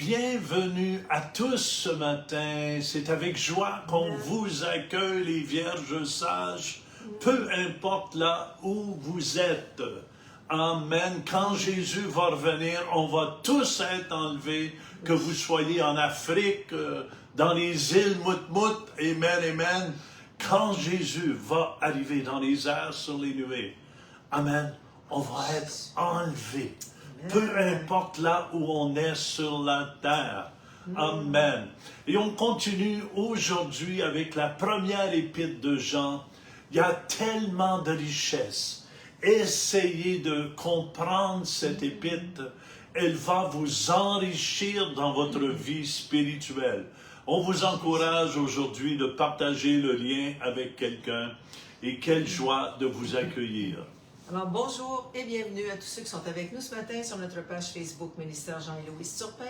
Bienvenue à tous ce matin. C'est avec joie qu'on vous accueille, les vierges sages, peu importe là où vous êtes. Amen. Quand Jésus va revenir, on va tous être enlevés, que vous soyez en Afrique, dans les îles Moutmout, amen, amen. Quand Jésus va arriver dans les airs, sur les nuées, amen, on va être enlevés. Peu importe là où on est sur la terre. Amen. Et on continue aujourd'hui avec la première épître de Jean. Il y a tellement de richesses. Essayez de comprendre cette épître. Elle va vous enrichir dans votre vie spirituelle. On vous encourage aujourd'hui de partager le lien avec quelqu'un. Et quelle joie de vous accueillir. Alors, bonjour et bienvenue à tous ceux qui sont avec nous ce matin sur notre page Facebook Ministère Jean-Louis Turpin.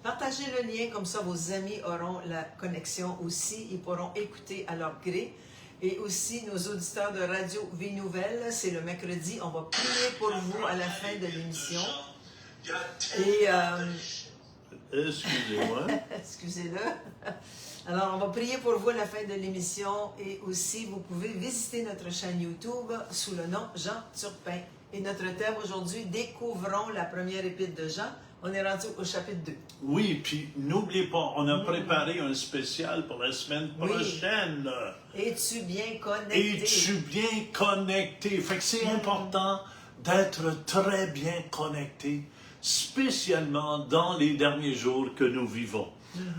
Partagez le lien, comme ça vos amis auront la connexion aussi. Ils pourront écouter à leur gré. Et aussi, nos auditeurs de Radio Vie Nouvelle, c'est le mercredi. On va prier pour vous à la fin de l'émission. Et... Excusez-moi. Excusez-le. Alors, on va prier pour vous à la fin de l'émission et aussi, vous pouvez visiter notre chaîne YouTube sous le nom Jean Turpin. Et notre thème aujourd'hui, découvrons la première épître de Jean. On est rendu au chapitre 2. Oui, puis n'oubliez pas, on a préparé un spécial pour la semaine prochaine. Es-tu bien connecté? Es-tu bien connecté? Fait que c'est important d'être très bien connecté, spécialement dans les derniers jours que nous vivons.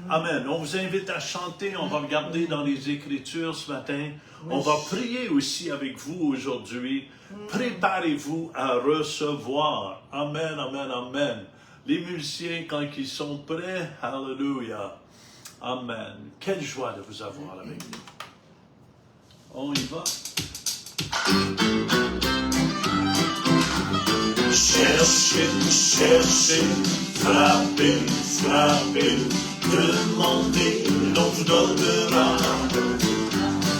Amen. On vous invite à chanter, on va regarder dans les Écritures ce matin. On va prier aussi avec vous aujourd'hui. Préparez-vous à recevoir. Amen, amen, amen. Les musiciens, quand ils sont prêts, Alléluia. Amen. Quelle joie de vous avoir avec nous. On y va. Cherchez, cherchez, frappez, frappez, demandez, l'on vous donnera.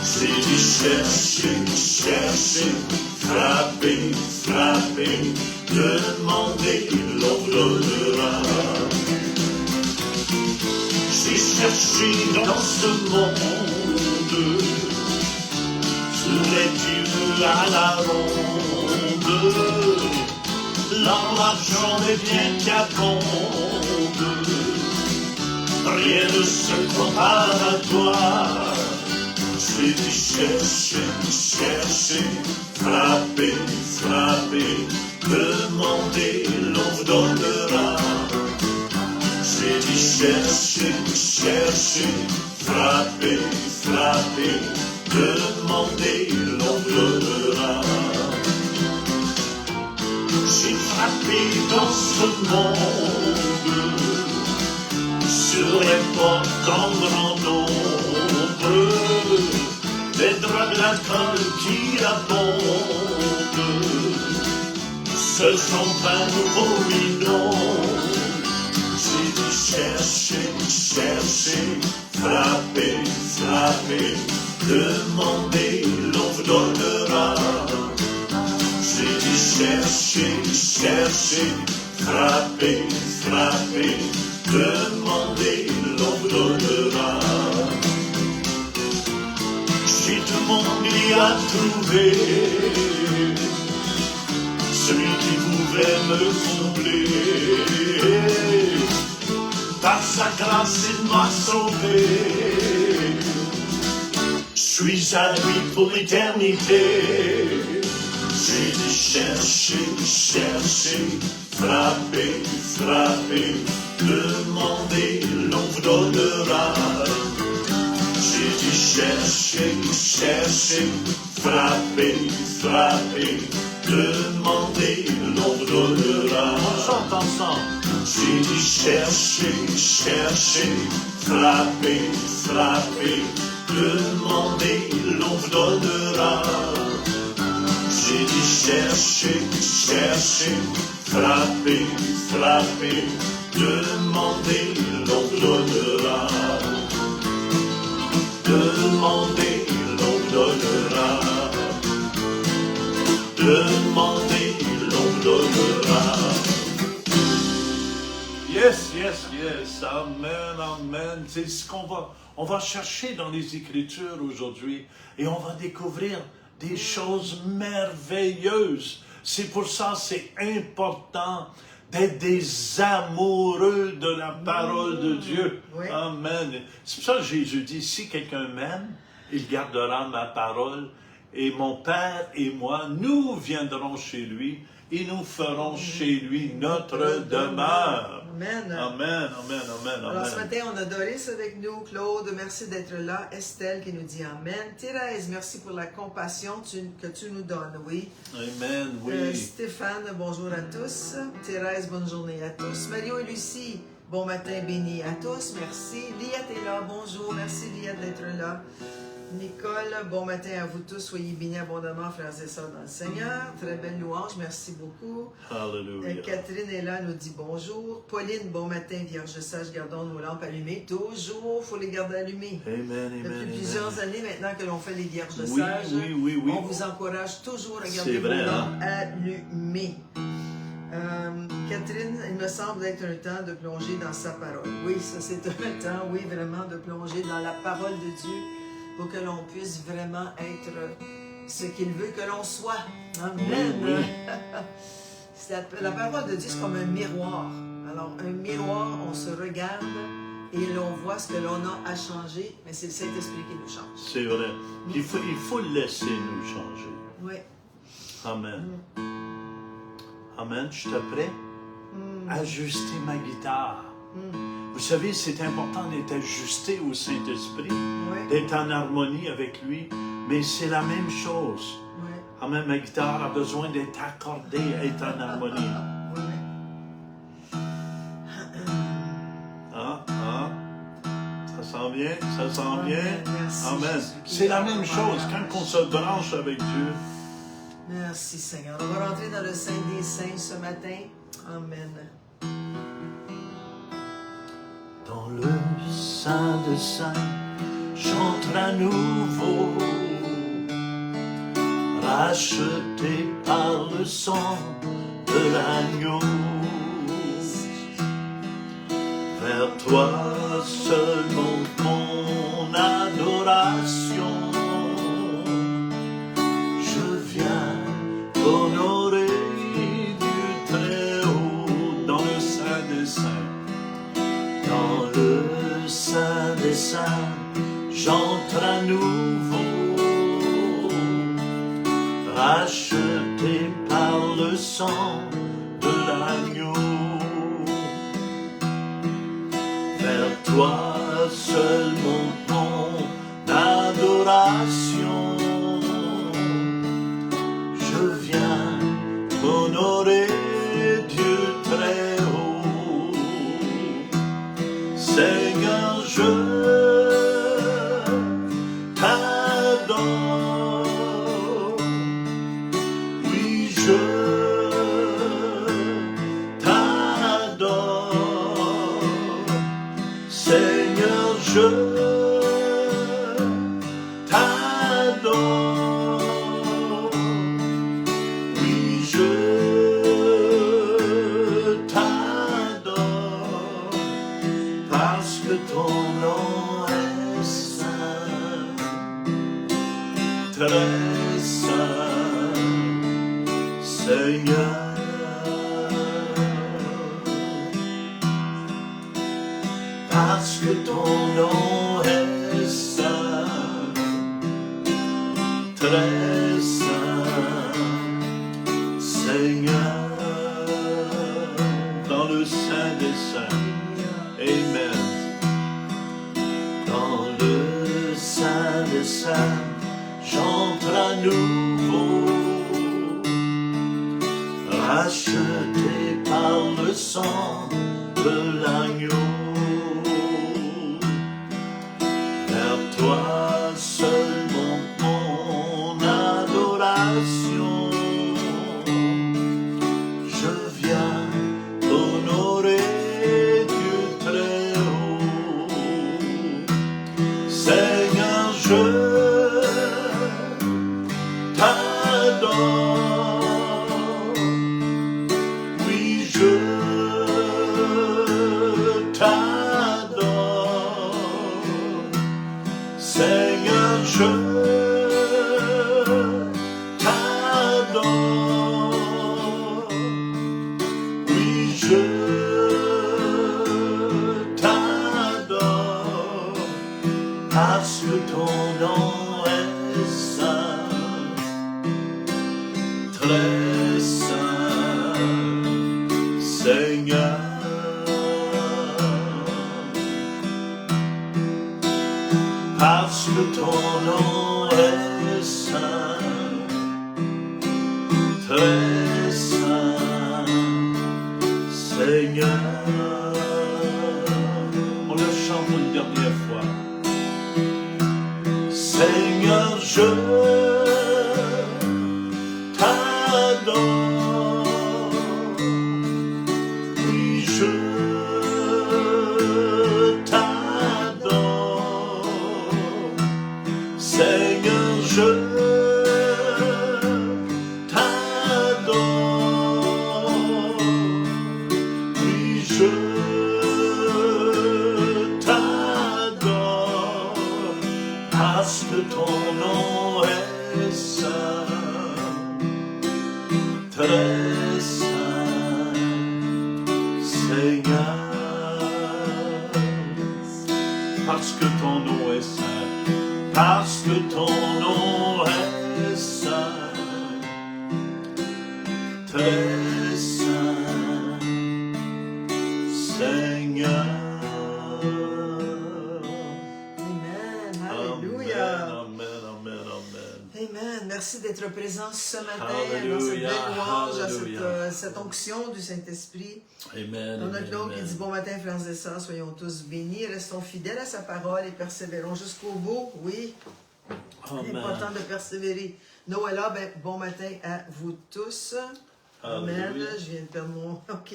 C'est dit cherchez, cherchez, frappez, frappez, demandez, l'on vous donnera. J'ai cherché dans ce monde, sous les dieux à la ronde, l'or, l'argent, les biens qui abondent, rien ne se compare à toi. J'ai dit chercher, chercher, frapper, frapper, demandez, l'on vous donnera. J'ai dit chercher, chercher, frapper, frapper, demandez, l'on vous donnera. J'ai frappé dans ce monde, sur les portes en grand nombre, des draps de l'alcool qui abondent, ce champagne nouveau inonde. J'ai dit chercher, chercher, frapper, frapper, demandez, l'on vous donnera. J'ai dit chercher, chercher, frapper, frapper, demandez, l'on vous donnera. J'ai demandé à trouver celui qui pouvait me combler. Par sa grâce, il m'a sauvé. Je suis à lui pour l'éternité. J'ai dit chercher, chercher, frapper, frapper, demandez, l'on vous donnera. J'ai dit chercher, chercher, frapper, frapper, demandez, l'on vous donnera. On chante ensemble. J'ai dit chercher, chercher, frapper, frapper, demandez, l'on vous donnera. J'ai dit chercher, chercher, frapper, frapper, demandez, l'on vous donnera. Demandez, l'on vous donnera. Demandez, l'on vous donnera. Yes, yes, yes. Amen, amen. C'est ce on va chercher dans les Écritures aujourd'hui et on va découvrir des choses merveilleuses. C'est pour ça c'est important d'être des amoureux de la parole de Dieu. Oui. Amen. C'est pour ça que Jésus dit, si quelqu'un m'aime, il gardera ma parole et mon Père et moi, nous viendrons chez lui et nous ferons chez lui notre demeure. Amen. Amen, amen, amen, Alors ce amen. matin, on a Doris avec nous, Claude, merci d'être là, Estelle qui nous dit Amen, Thérèse, merci pour la compassion que tu nous donnes, oui. Amen, oui. Stéphane, bonjour à tous. Thérèse, bonne journée à tous. Mario et Lucie, bon matin béni à tous, merci. Liette est là, bonjour, merci Liette d'être là. Nicole, bon matin à vous tous, soyez bénis abondamment, frères et sœurs dans le Seigneur. Très belle louange, merci beaucoup. Hallelujah. Catherine est là, nous dit bonjour. Pauline, bon matin, Vierge sage, gardons nos lampes allumées. Toujours, il faut les garder allumées. Amen, amen, Depuis amen. plusieurs années maintenant que l'on fait les Vierges Oui, sages, oui. on vous encourage toujours à garder C'est vos vrai, lampes allumées. Catherine, il me semble être un temps de plonger dans sa parole. Oui, ça c'est un temps, oui, vraiment de plonger dans la parole de Dieu pour que l'on puisse vraiment être ce qu'il veut que l'on soit. Amen. Oui, oui. La parole de Dieu, c'est comme un miroir. Alors, un miroir, on se regarde et l'on voit ce que l'on a à changer, mais c'est le Saint-Esprit qui nous change. C'est vrai. Il faut laisser nous changer. Oui. Amen. Amen. Je te prêt? Ajuster ma guitare. Vous savez, c'est important d'être ajusté au Saint-Esprit, Oui. d'être en harmonie avec lui, mais c'est la même chose. Oui. Amen. Ma guitare a besoin d'être accordée, être en harmonie. Oui. Ça s'en vient, ça s'en Amen. vient. Merci, Amen. Jésus. C'est la même chose quand on se branche avec Dieu. Merci Seigneur. On va rentrer dans le Saint des Saints ce matin. Amen. Dans le Saint de Saints, j'entre à nouveau, racheté par le sang de l'agneau. Vers toi seul mon adoration, je viens t'honorer du Très-Haut dans le Saint des Saints. Dans le Saint des Saints, j'entre à nouveau, racheté par le sang de l'agneau. Vers toi seul mon adoration, je viens t'honorer, Dieu Très-Haut. Seigneur, je t'adore, oui, je t'adore, Seigneur, je t'adore, oui, je t'adore, parce que ton nom est saint, très saint, Seigneur. Parce que ton nom est saint, très saint, Seigneur. Dans le Saint des Saints, Amen. Dans le Saint des Saints, j'entre à nouveau, racheté par le sang de l'agneau. Vers toi seul mon adoration, je viens t'honorer, Dieu Très-Haut. Seigneur, je t'adore, oui, je t'adore. Seigneur, je t'adore. Oui, je t'adore. Parce que ton nom est saint, très saint, Seigneur. Parce que ton nom est saint, très saint, Seigneur. On le chante une dernière fois. Seigneur, je t'adore. Oui, je t'adore. Seigneur, je t'adore. Oui, je t'adore. Parce que ton nom est saint, très saint, Seigneur. Parce que ton nom est saint, parce que ton nom est saint, très saint, Seigneur. Amen. Alléluia. Amen, amen, amen. Amen. Merci d'être présent ce matin Alléluia, dans cette belle louange, à alléluia. cette onction du Saint-Esprit. Amen. Dans notre amen, langue qui amen. dit bon matin, frères et sœurs, soyons tous bénis, restons fidèles à sa parole et persévérons jusqu'au bout. Oui, il n'est pas temps de persévérer. Noëlla, ben, bon matin à vous tous. Amen. Alléluia. Je viens de perdre mon. OK.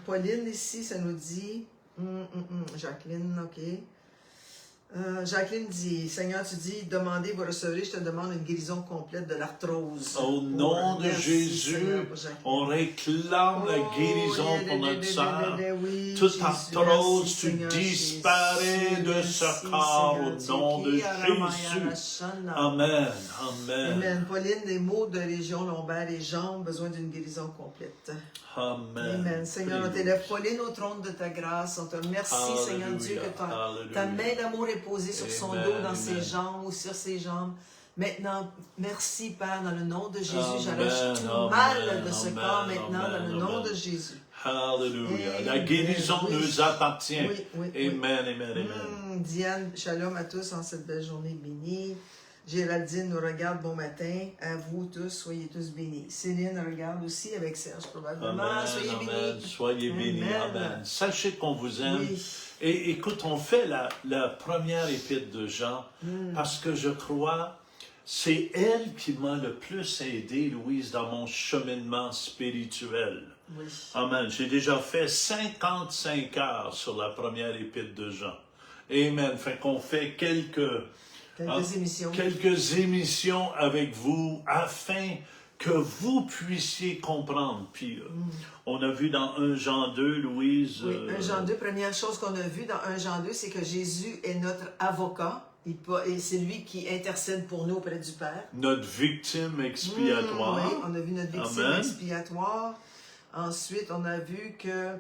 Pauline, ici, ça nous dit. Jacqueline, OK. Jacqueline dit, Seigneur, tu dis, demandez, vous recevrez, je te demande une guérison complète de l'arthrose. Au nom de Merci, Jésus, Seigneur, pour Jacqueline. on réclame la guérison pour notre sœur. Oui, Toute Jésus, arthrose, merci, tu Seigneur disparais Jésus, de merci, ce corps au Seigneur, nom de Tiki, Jésus. Aramaya, Amen, amen, Amen. Pauline, des maux de région lombaire et jambes, besoin d'une guérison complète. amen. Amen. Seigneur, on t'élève Pauline au trône de ta grâce. On te remercie, Seigneur Dieu, que ta main d'amour est posée sur son Amen, dos, dans amen. ses jambes ou sur ses jambes. Maintenant, merci Père, dans le nom de Jésus, Amen, j'arrache tout amen, mal de ce amen, corps maintenant, dans le amen, nom amen. de Jésus. Alléluia. La Amen. guérison Oui. nous appartient. Oui, oui, oui. Amen, amen, amen. Diane, shalom à tous en cette belle journée bénie. Géraldine nous regarde, bon matin. À vous tous, soyez tous bénis. Céline regarde aussi avec Serge probablement. Amen, Soyez amen. bénis. Soyez bénis. Amen. Amen. Sachez qu'on vous aime. Oui. Et écoute, on fait la première épître de Jean parce que je crois c'est elle qui m'a le plus aidé, Louise, dans mon cheminement spirituel. Oui. Amen. J'ai déjà fait 55 heures sur la première épître de Jean. Amen. Fait qu'on fait quelques émissions. Quelques émissions avec vous afin que vous puissiez comprendre. Puis, on a vu dans 1 Jean 2, Louise... Oui, 1 Jean 2, première chose qu'on a vue dans 1 Jean 2, c'est que Jésus est notre avocat. Et c'est lui qui intercède pour nous auprès du Père. Notre victime expiatoire. Oui, on a vu notre victime Amen. expiatoire. Ensuite, on a vu que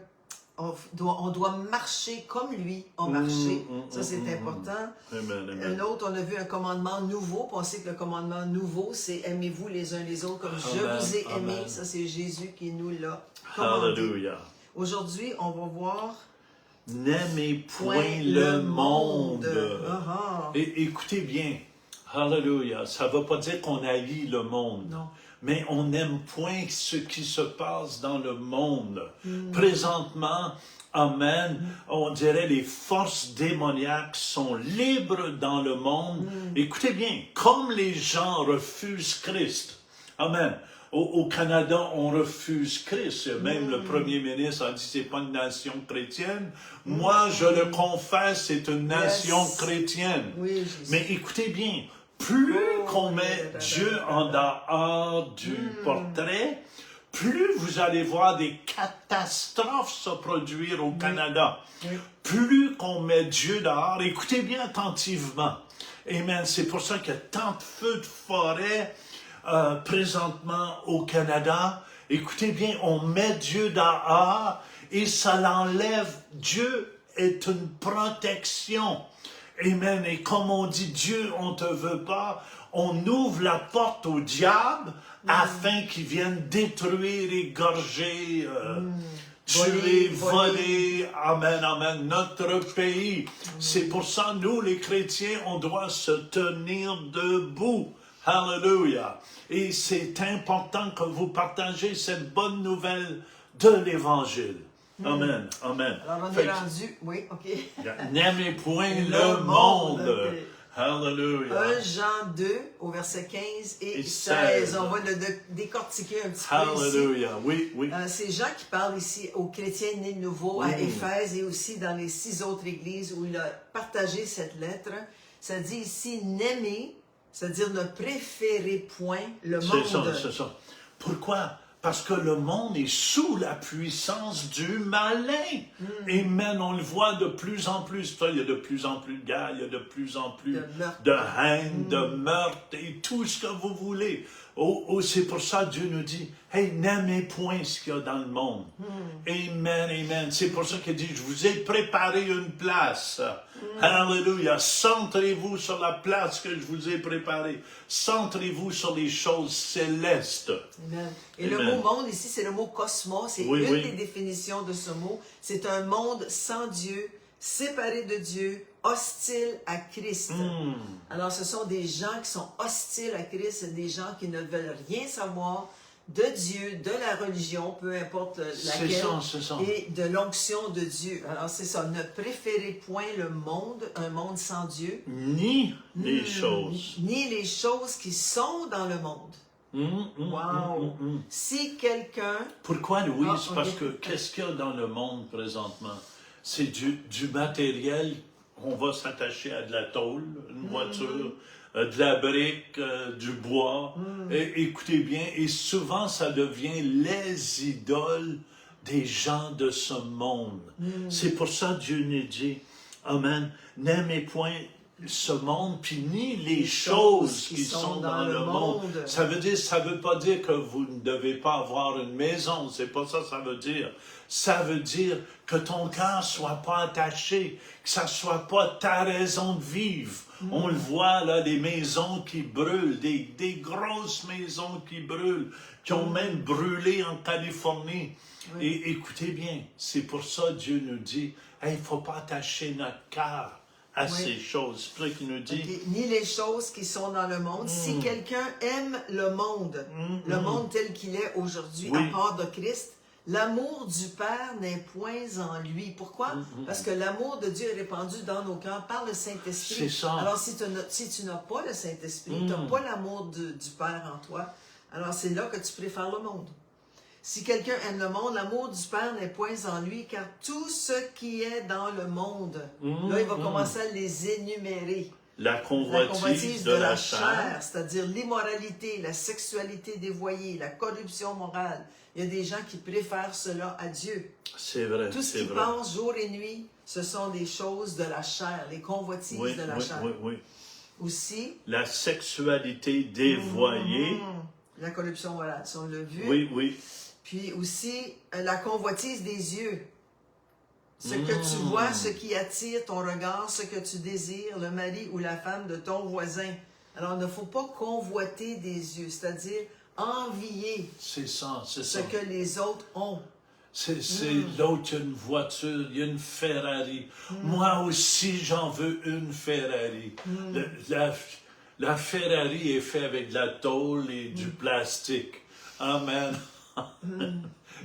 on doit marcher comme lui a marché. Ça, c'est important. Amen, amen. Un autre, on a vu un commandement nouveau. Puis on sait que le commandement nouveau, c'est aimez-vous les uns les autres comme je Amen, vous ai aimé. amen. Ça, c'est Jésus qui nous l'a commandé. Hallelujah. Aujourd'hui, on va voir N'aimez point le monde. Ah, Et écoutez bien, Hallelujah, ça ne veut pas dire qu'on haït le monde. non. Mais on n'aime point ce qui se passe dans le monde. Présentement, amen, on dirait les forces démoniaques sont libres dans le monde. Écoutez bien, comme les gens refusent Christ, amen. Au Canada, on refuse Christ. Même le premier ministre a dit c'est pas une nation chrétienne. Moi, je le confesse, c'est une nation chrétienne. Oui, Jésus. Mais écoutez bien, plus qu'on met Dieu en dehors du portrait, plus vous allez voir des catastrophes se produire au Canada. Plus qu'on met Dieu dehors, écoutez bien attentivement. Amen. C'est pour ça qu'il y a tant de feux de forêt présentement au Canada. Écoutez bien, on met Dieu dehors et ça l'enlève. Dieu est une protection. Amen. Et comme on dit, Dieu, on ne te veut pas, on ouvre la porte au diable afin qu'il vienne détruire, égorger, tuer, voler. Amen, amen. Notre pays. C'est pour ça, nous, les chrétiens, on doit se tenir debout. Hallelujah. Et c'est important que vous partagez cette bonne nouvelle de l'Évangile. Amen, amen. Alors, on est rendu, oui, OK. N'aimez point le monde. Okay. Hallelujah. 1 Jean 2, au verset 15 et 16. On va le décortiquer un petit peu Hallelujah. ici. Oui, oui. C'est Jean qui parle ici aux chrétiens nés de nouveau à Éphèse et aussi dans les 6 autres églises où il a partagé cette lettre. Ça dit ici, n'aimez, c'est-à-dire ne préférez point le monde. C'est ça, c'est ça. Pourquoi? Parce que le monde est sous la puissance du malin. Amen. On le voit de plus en plus. Il y a de plus en plus de guerres, il y a de plus en plus de haine, de meurtre et tout ce que vous voulez. C'est pour ça que Dieu nous dit, hey, n'aimez point ce qu'il y a dans le monde. Amen, amen. C'est pour ça qu'il dit, je vous ai préparé une place. Hallelujah. Centrez-vous sur la place que je vous ai préparée. Centrez-vous sur les choses célestes. Amen. Et Amen. le mot monde ici, c'est le mot cosmos. C'est une des définitions de ce mot. C'est un monde sans Dieu, séparé de Dieu, hostile à Christ. Alors, ce sont des gens qui sont hostiles à Christ, des gens qui ne veulent rien savoir de Dieu, de la religion, peu importe laquelle, c'est ça. et de l'onction de Dieu. Alors, c'est ça. Ne préférez point le monde, un monde sans Dieu, Ni les choses. ni les choses qui sont dans le monde. Wow! Si quelqu'un... Pourquoi, Louise? Parce que qu'est-ce qu'il y a dans le monde présentement? C'est du matériel. On va s'attacher à de la tôle, une voiture, de la brique, du bois. Et, écoutez bien, et souvent ça devient les idoles des gens de ce monde. C'est pour ça que Dieu nous dit, Amen, n'aimez point ce monde, puis ni les choses qui sont dans le monde. Ça veut pas dire que vous ne devez pas avoir une maison, c'est pas ça ça veut dire. Ça veut dire que ton cœur soit pas attaché, que ça soit pas ta raison de vivre. On le voit là, des maisons qui brûlent, des grosses maisons qui brûlent, qui ont même brûlé en Californie. Et écoutez bien, c'est pour ça que Dieu nous dit, il ne faut pas attacher notre cœur à ces choses. C'est pour ça qu'il nous dit... Ni les choses qui sont dans le monde. Si quelqu'un aime le monde tel qu'il est aujourd'hui, à part de Christ, l'amour du Père n'est point en lui. Pourquoi? Parce que l'amour de Dieu est répandu dans nos cœurs par le Saint-Esprit. C'est ça. Alors, si tu n'as pas le Saint-Esprit, tu n'as pas l'amour du Père en toi, alors c'est là que tu préfères le monde. Si quelqu'un aime le monde, l'amour du Père n'est point en lui, car tout ce qui est dans le monde, là, il va commencer à les énumérer. La convoitise de la chair, c'est-à-dire l'immoralité, la sexualité dévoyée, la corruption morale. Il y a des gens qui préfèrent cela à Dieu. C'est vrai. Tout ce qu'ils pensent jour et nuit, ce sont des choses de la chair, les convoitises de la chair. Oui. Aussi, la sexualité dévoyée. La corruption morale, si on l'a vu. Oui. Puis aussi, la convoitise des yeux. Ce que tu vois, ce qui attire ton regard, ce que tu désires, le mari ou la femme de ton voisin. Alors, il ne faut pas convoiter des yeux, c'est-à-dire envier ce que les autres ont. C'est l'autre, il y a une voiture, il y a une Ferrari. Moi aussi, j'en veux une Ferrari. La Ferrari est faite avec de la tôle et du plastique. Amen.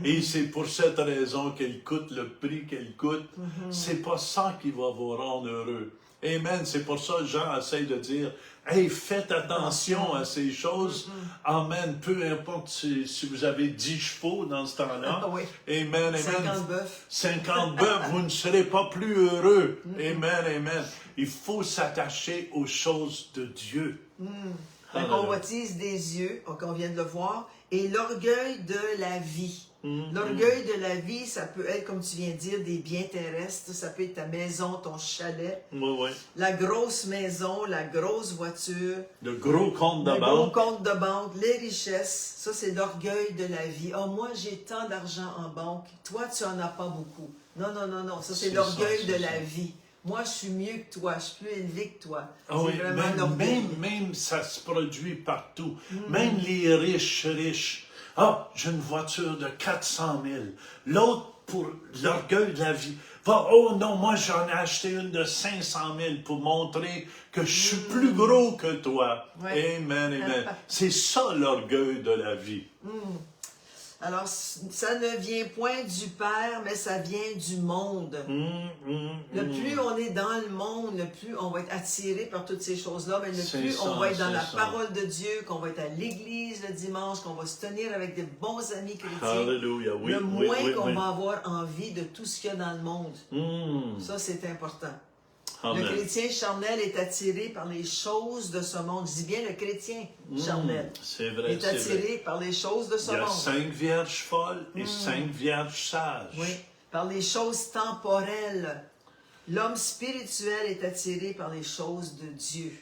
Et c'est pour cette raison qu'elle coûte le prix qu'elle coûte. C'est pas ça qui va vous rendre heureux. Amen. C'est pour ça que Jean essaie de dire, hey, faites attention à ces choses. Amen. Peu importe si vous avez 10 chevaux dans ce temps-là. Amen. 50 bœufs. 50 bœufs, vous ne serez pas plus heureux. Amen. Il faut s'attacher aux choses de Dieu. La Hallelujah. convoitise des yeux, on vient de le voir, et l'orgueil de la vie. L'orgueil de la vie, ça peut être, comme tu viens de dire, des biens terrestres, ça peut être ta maison, ton chalet, Oui, oui. la grosse maison, la grosse voiture, Le gros compte de le gros banque. compte de banque, les richesses, ça c'est l'orgueil de la vie. Oh, moi j'ai tant d'argent en banque, toi tu en as pas beaucoup. Non, non, non, non, ça c'est C'est l'orgueil ça, de c'est la ça. vie. Moi je suis mieux que toi, je suis plus élevé que toi. Ah C'est oui, vraiment l'orgueil. même ça se produit partout. Même les riches. Ah, j'ai une voiture de 400 000. L'autre, pour l'orgueil de la vie, va, oh non, moi j'en ai acheté une de 500 000 pour montrer que je suis plus gros que toi. Ouais. Amen, amen. C'est ça l'orgueil de la vie. Alors ça ne vient point du Père, mais ça vient du monde. Le plus on est dans le monde, le plus on va être attiré par toutes ces choses-là, mais le C'est plus ça, on va être dans c'est la ça. parole de Dieu, qu'on va être à l'église le dimanche, qu'on va se tenir avec des bons amis chrétiens, Alléluia, oui, le oui, moins oui, qu'on oui. va avoir envie de tout ce qu'il y a dans le monde. Ça, c'est important. Amen. Le chrétien charnel est attiré par les choses de ce monde. Je dis bien le chrétien charnel C'est vrai, est c'est vrai. attiré par les choses de ce Il y a monde. 5 vierges folles et 5 vierges sages. Oui, par les choses temporelles. L'homme spirituel est attiré par les choses de Dieu.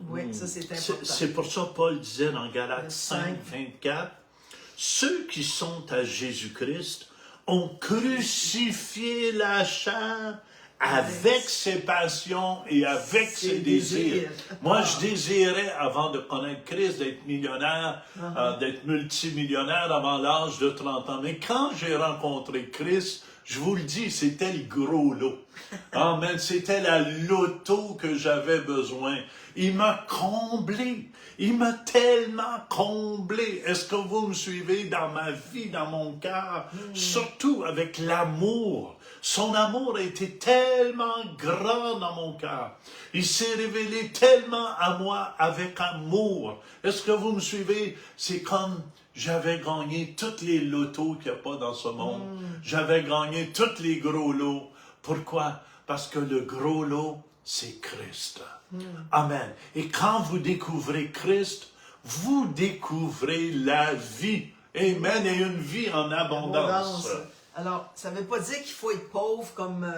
Oui, ça c'est important. C'est pour ça que Paul disait dans Galates Le 5, 24, ceux qui sont à Jésus-Christ ont crucifié la chair avec ses passions et avec ses désirs. Moi, je désirais, avant de connaître Christ, d'être millionnaire, d'être multimillionnaire avant l'âge de 30 ans. Mais quand j'ai rencontré Christ, je vous le dis, c'était le gros lot. Amen. C'était la loto que j'avais besoin. Il m'a comblé. Il m'a tellement comblé. Est-ce que vous me suivez dans ma vie, dans mon cœur? Surtout avec l'amour. Son amour a été tellement grand dans mon cœur. Il s'est révélé tellement à moi avec amour. Est-ce que vous me suivez? C'est comme j'avais gagné toutes les lotos qu'il n'y a pas dans ce monde. J'avais gagné tous les gros lots. Pourquoi? Parce que le gros lot, c'est Christ. Amen. Et quand vous découvrez Christ, vous découvrez la vie. Amen. Et une vie en abondance. Alors, ça ne veut pas dire qu'il faut être pauvre comme...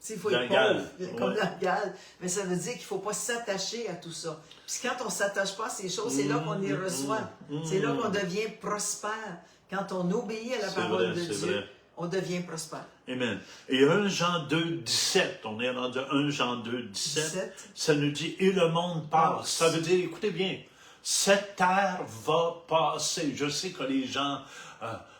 il faut être Gall. pauvre, comme la Gall, mais ça veut dire qu'il ne faut pas s'attacher à tout ça. Puis quand on ne s'attache pas à ces choses, c'est là qu'on les reçoit. C'est là qu'on devient prospère. Quand on obéit à la parole de Dieu, on devient prospère. Amen. Et 1 Jean 2, 17, on est rendu 1 Jean 2, 17, ça nous dit, et le monde passe. Ça veut dire, écoutez bien, cette terre va passer. Je sais que les gens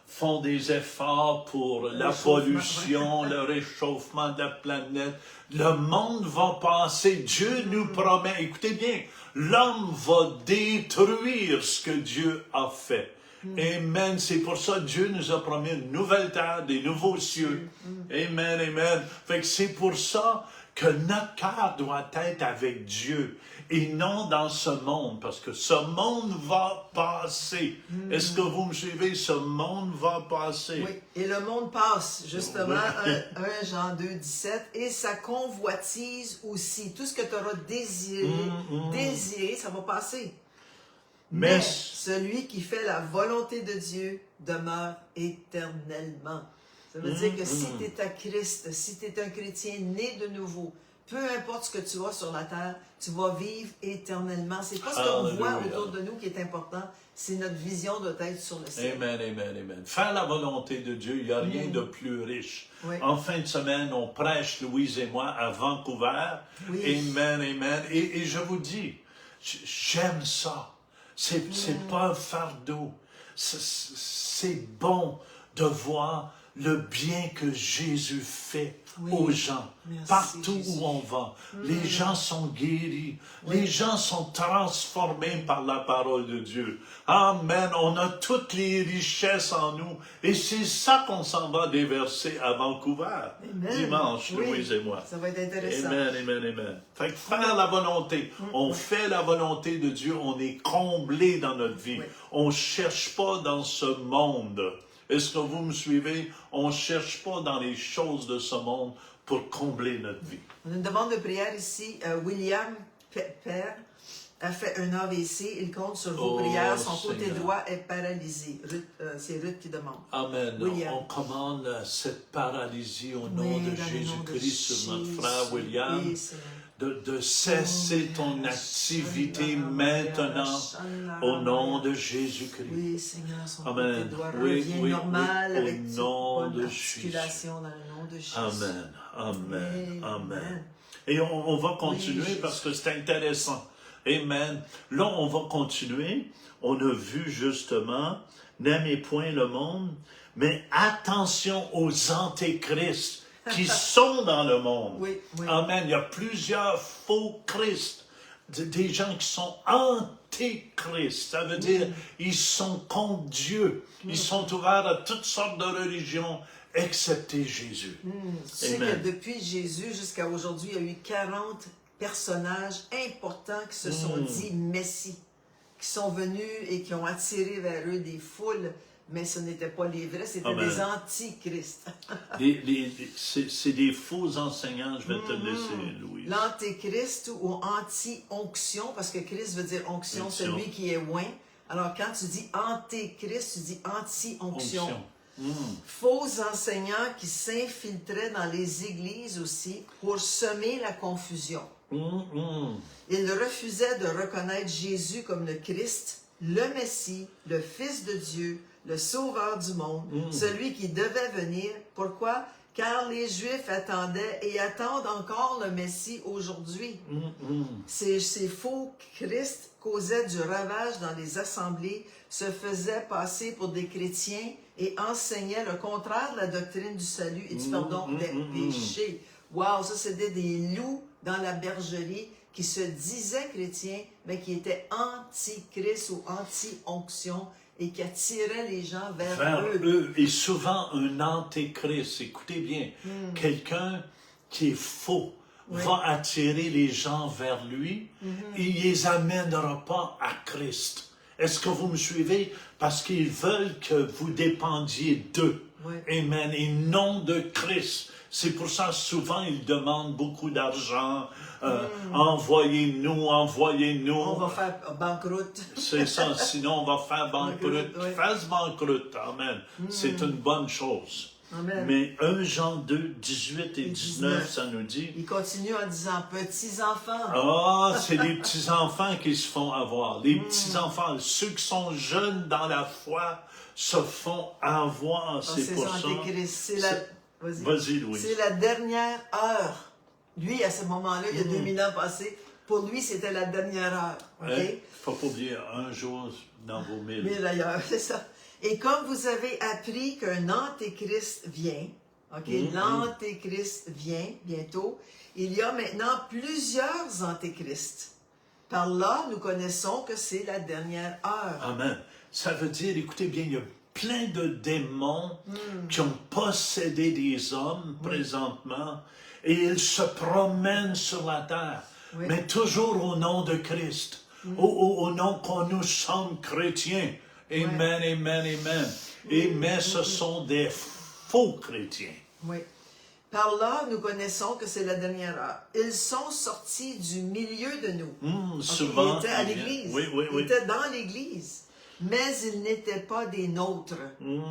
font des efforts pour la pollution, le réchauffement de la planète. Le monde va passer. Dieu nous promet, écoutez bien, l'homme va détruire ce que Dieu a fait. Amen. C'est pour ça que Dieu nous a promis une nouvelle terre, des nouveaux cieux. Amen, amen. Fait que c'est pour ça que notre cœur doit être avec Dieu et non dans ce monde, parce que ce monde va passer. Est-ce que vous me suivez? Ce monde va passer. Oui, et le monde passe, justement, 1 Jean 2, 17, et sa convoitise aussi. Tout ce que tu auras désiré, ça va passer. Mais celui qui fait la volonté de Dieu demeure éternellement. Ça veut dire que si tu es à Christ, si tu es un chrétien né de nouveau, peu importe ce que tu as sur la terre, tu vas vivre éternellement. C'est pas ce qu'on voit autour de nous qui est important, c'est notre vision doit être sur le ciel. Amen, amen, amen. Faire la volonté de Dieu, il n'y a rien de plus riche. Oui. En fin de semaine, on prêche, Louise et moi, à Vancouver. Oui. Amen, amen. Et je vous dis, j'aime ça. C'est pas un fardeau. C'est bon de voir le bien que Jésus fait aux gens. Merci, Partout Jésus. où on va. Les gens sont guéris. Les gens sont transformés par la parole de Dieu. Amen. On a toutes les richesses en nous. Et c'est ça qu'on s'en va déverser à Vancouver. Amen. Dimanche, Oui. Louise et moi. Ça va être intéressant. Amen, amen, amen. Fait que faire la volonté. On fait la volonté de Dieu. On est comblé dans notre vie. Oui. On ne cherche pas dans ce monde. Est-ce que vous me suivez? On ne cherche pas dans les choses de ce monde pour combler notre vie. On a une demande de prière ici. William Père a fait un AVC. Il compte sur vos prières. Son côté Seigneur. droit est paralysé. C'est Ruth qui demande. Amen. William. On commande cette paralysie au nom Oui, de dans le nom de Jésus-Christ sur notre frère Jésus. William. Oui, Seigneur. De cesser ton activité maintenant au nom de Jésus-Christ. Oui, Seigneur, son Amen. côté droit Oui, revient oui, normal oui, au avec une nom bonne de articulation dans le nom de Jésus. Amen. Amen. Amen. Amen. Et on va continuer Oui, parce que c'est intéressant. Amen. Là, on va continuer. On a vu justement, n'aimez point le monde, mais attention aux antéchrists qui sont dans le monde. Oui, oui. Amen. Il y a plusieurs faux Christ, des gens qui sont antéchrists. Ça veut dire ils sont contre Dieu. Ils sont ouverts à toutes sortes de religions, excepté Jésus. Tu sais que Amen. depuis Jésus jusqu'à aujourd'hui, il y a eu 40 personnages importants qui se sont dit Messie, qui sont venus et qui ont attiré vers eux des foules, mais ce n'étaient pas les vrais, c'était Amen. des antichrists. C'est des faux enseignants, je vais te laisser, Louis. L'antéchrist ou anti-onction, parce que Christ veut dire onction, Onction. celui qui est oint. Alors quand tu dis antéchrist, tu dis anti-onction. Onction. Faux enseignants qui s'infiltraient dans les églises aussi pour semer la confusion. Ils refusaient de reconnaître Jésus comme le Christ, le Messie, le Fils de Dieu, le Sauveur du monde, celui qui devait venir. Pourquoi? Car les Juifs attendaient et attendent encore le Messie aujourd'hui. Ces faux Christ causaient du ravage dans les assemblées, se faisaient passer pour des chrétiens et enseignaient le contraire de la doctrine du salut et du pardon des péchés. Wow, ça c'était des loups dans la bergerie qui se disaient chrétiens, mais qui étaient anti-Christ ou anti-onction et qui attiraient les gens vers eux. Et souvent, un antéchrist, écoutez bien, quelqu'un qui est faux va attirer les gens vers lui et il les amènera pas à Christ. Est-ce que vous me suivez? Parce qu'ils veulent que vous dépendiez d'eux. Oui. Amen. Et non de Christ. C'est pour ça, souvent, ils demandent beaucoup d'argent. Envoyez-nous, envoyez-nous. On va faire banqueroute. C'est ça, sinon on va faire banqueroute. Oui. Fasse banqueroute, amen. C'est une bonne chose. Amen. Mais 1 Jean 2, 18 et 19, ça nous dit... Il continue en disant, petits-enfants. Ah, c'est les petits-enfants qui se font avoir. Les petits-enfants, ceux qui sont jeunes dans la foi, se font avoir. C'est pour ça... Vas-y, Louis. C'est la dernière heure. Lui, à ce moment-là, il y a 2000 ans passés, pour lui, c'était la dernière heure. Il ne faut pas oublier, un jour dans vos mille. 1000 ailleurs, c'est ça. Et comme vous avez appris qu'un antéchrist vient, l'antéchrist vient bientôt, il y a maintenant plusieurs antéchrists. Par là, nous connaissons que c'est la dernière heure. Amen. Ça veut dire, écoutez bien, il y a plein de démons qui ont possédé des hommes présentement et ils se promènent sur la terre, mais toujours au nom de Christ, au nom qu'on nous sommes chrétiens. Amen, amen, amen. Mais ce sont des faux chrétiens. Oui. Par là, nous connaissons que c'est la dernière heure. Ils sont sortis du milieu de nous. Souvent, ils étaient à l'église. Ils étaient dans l'église. Mais ils n'étaient pas des nôtres.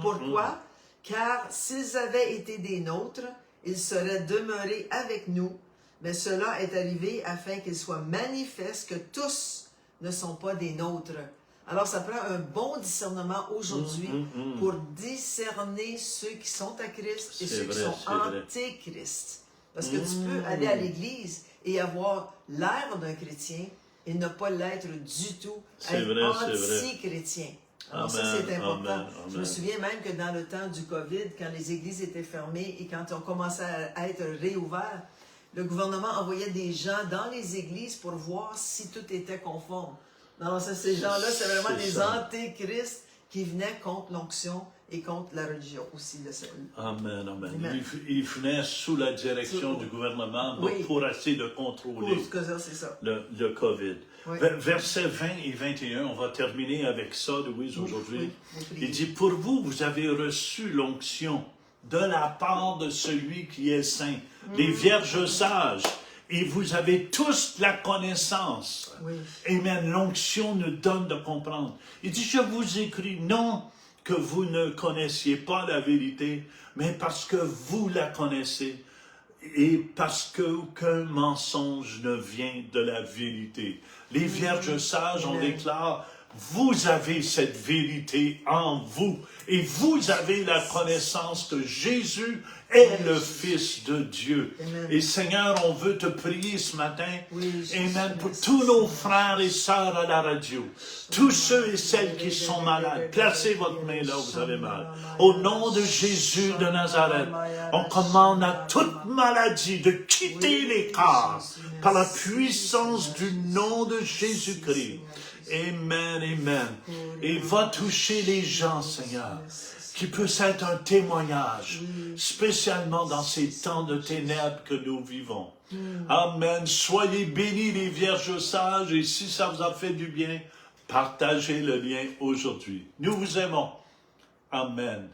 Pourquoi? Car s'ils avaient été des nôtres, ils seraient demeurés avec nous. Mais cela est arrivé afin qu'il soit manifeste que tous ne sont pas des nôtres. Alors, ça prend un bon discernement aujourd'hui pour discerner ceux qui sont à Christ et ceux qui sont antéchrists. Parce que tu peux aller à l'église et avoir l'air d'un chrétien et ne pas l'être du tout, être anti-chrétien. Alors ça, c'est important. Je me souviens même que dans le temps du COVID, quand les églises étaient fermées et quand on commençait à être réouverts, le gouvernement envoyait des gens dans les églises pour voir si tout était conforme. Alors, ces gens-là, c'est vraiment des antéchrists qui venaient contre l'onction et contre la religion aussi, le salut. Amen, amen. Ils venaient sous la direction du gouvernement pour essayer de contrôler le COVID. Oui. Versets 20 et 21, on va terminer avec ça, Louise, aujourd'hui. Il dit, pour vous, vous avez reçu l'onction de la part de celui qui est saint, les vierges sages et vous avez tous la connaissance. Oui. Amen. L'onction nous donne de comprendre. Il dit, je vous écris, non que vous ne connaissiez pas la vérité, mais parce que vous la connaissez et parce qu'aucun mensonge ne vient de la vérité. Les vierges sages, on déclare, vous avez cette vérité en vous et vous avez la connaissance que Jésus est le Fils de Dieu. Amen. Et Seigneur, on veut te prier ce matin, Oui, Amen, pour tous nos frères et sœurs à la radio, tous ceux et celles qui sont malades, placez votre main là où vous avez mal. Au nom de Jésus de Nazareth, on commande à toute maladie de quitter les corps par la puissance du nom de Jésus-Christ. Amen, amen. Et va toucher les gens, Seigneur, qui peut être un témoignage, spécialement dans ces temps de ténèbres que nous vivons. Amen. Soyez bénis les vierges sages, et si ça vous a fait du bien, partagez le lien aujourd'hui. Nous vous aimons. Amen.